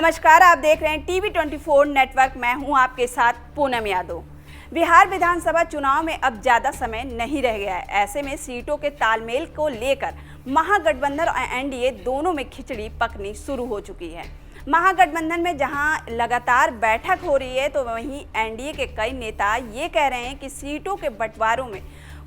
नमस्कार, आप देख रहे हैं टीवी 24 नेटवर्क। मैं हूं आपके साथ पूनम यादव। बिहार विधानसभा चुनाव में अब ज़्यादा समय नहीं रह गया है। ऐसे में सीटों के तालमेल को लेकर महागठबंधन और एनडीए दोनों में खिचड़ी पकनी शुरू हो चुकी है। महागठबंधन में जहां लगातार बैठक हो रही है, तो वहीं एनडीए के कई नेता ये कह रहे हैं कि सीटों के बंटवारों में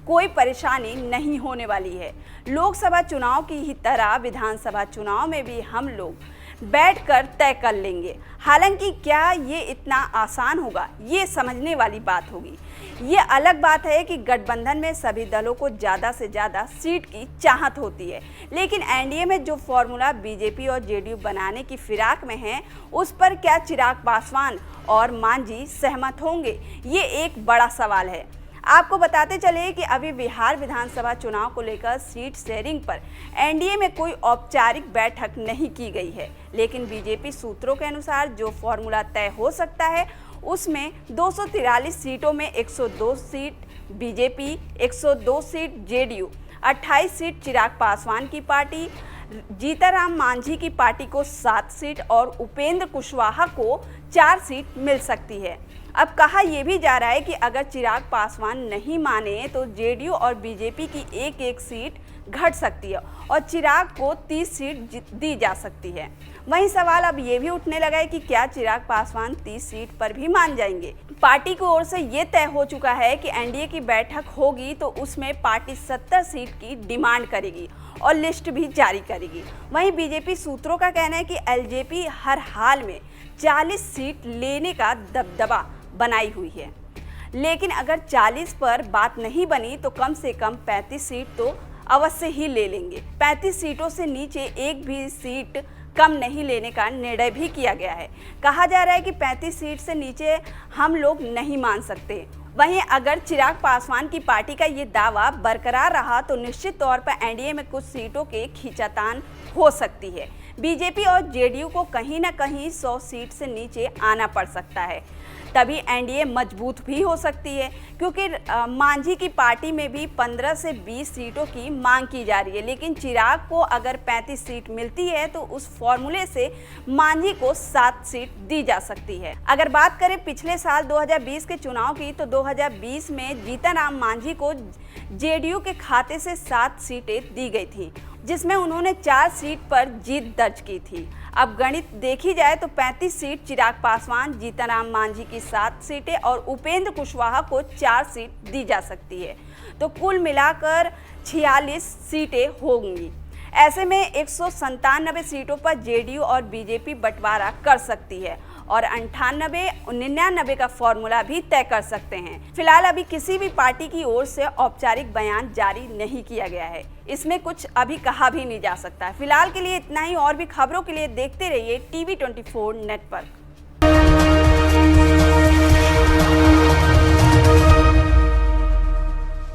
कोई परेशानी नहीं होने वाली है। लोकसभा चुनाव की ही तरह विधानसभा चुनाव में भी हम लोग बैठकर तय कर लेंगे। हालांकि क्या ये इतना आसान होगा, ये समझने वाली बात होगी। ये अलग बात है कि गठबंधन में सभी दलों को ज़्यादा से ज़्यादा सीट की चाहत होती है, लेकिन एनडीए में जो फॉर्मूला बीजेपी और जेडीयू बनाने की फिराक में है, उस पर क्या चिराग पासवान और मांझी सहमत होंगे, ये एक बड़ा सवाल है। आपको बताते चले कि अभी बिहार विधानसभा चुनाव को लेकर सीट शेयरिंग पर एनडीए में कोई औपचारिक बैठक नहीं की गई है, लेकिन बीजेपी सूत्रों के अनुसार जो फॉर्मूला तय हो सकता है उसमें 243 सीटों में 102 seat BJP, 102 seat JDU, 28 seat Chirag Paswan की पार्टी, जीतनराम मांझी की पार्टी को 7 सीट और उपेंद्र कुशवाहा को 4 सीट मिल सकती है। अब कहा यह भी जा रहा है कि अगर चिराग पासवान नहीं माने तो जेडीयू और बीजेपी की एक सीट घट सकती है और चिराग को 30 सीट दी जा सकती है। वहीं सवाल अब ये भी उठने लगा है कि क्या चिराग पासवान 30 सीट पर भी मान जाएंगे। पार्टी की ओर से ये तय हो चुका है कि एनडीए की बैठक होगी तो उसमें पार्टी 70 सीट की डिमांड करेगी और लिस्ट भी जारी करेगी। वहीं बीजेपी सूत्रों का कहना है कि एलजेपी हर हाल में 40 सीट लेने का दबदबा बनाई हुई है, लेकिन अगर 40 पर बात नहीं बनी तो कम से कम 35 सीट तो अवश्य ही ले लेंगे। 35 सीटों से नीचे एक भी सीट कम नहीं लेने का निर्णय भी किया गया है। कहा जा रहा है कि 35 सीट से नीचे हम लोग नहीं मान सकते। वहीं अगर चिराग पासवान की पार्टी का ये दावा बरकरार रहा तो निश्चित तौर पर एनडीए में कुछ सीटों के खींचातान हो सकती है। बीजेपी और जेडीयू को कहीं ना कहीं 100 सीट से नीचे आना पड़ सकता है, तभी एनडीए मजबूत भी हो सकती है, क्योंकि मांझी की पार्टी में भी 15 से 20 सीटों की मांग की जा रही है। लेकिन चिराग को अगर 35 सीट मिलती है तो उस फॉर्मूले से मांझी को 7 सीट दी जा सकती है। अगर बात करें पिछले साल 2020 के चुनाव की, तो 2020 में जीतनराम मांझी को जेडीयू के खाते से 7 सीटें दी गई थी, जिसमें उन्होंने 4 सीट पर जीत दर्ज की थी। अब गणित देखी जाए तो 35 सीट चिराग पासवान, जीतनराम मांझी की 7 सीटें और उपेंद्र कुशवाहा को 4 सीट दी जा सकती है, तो कुल मिलाकर 46 सीटें होंगी। ऐसे में 197 सीटों पर जेडीयू और बीजेपी बंटवारा कर सकती है और 98-99 का फॉर्मूला भी तय कर सकते हैं। फिलहाल अभी किसी भी पार्टी की ओर से औपचारिक बयान जारी नहीं किया गया है, इसमें कुछ अभी कहा भी नहीं जा सकता है। फिलहाल के लिए इतना ही, और भी खबरों के लिए देखते रहिए टीवी 24 नेटवर्क।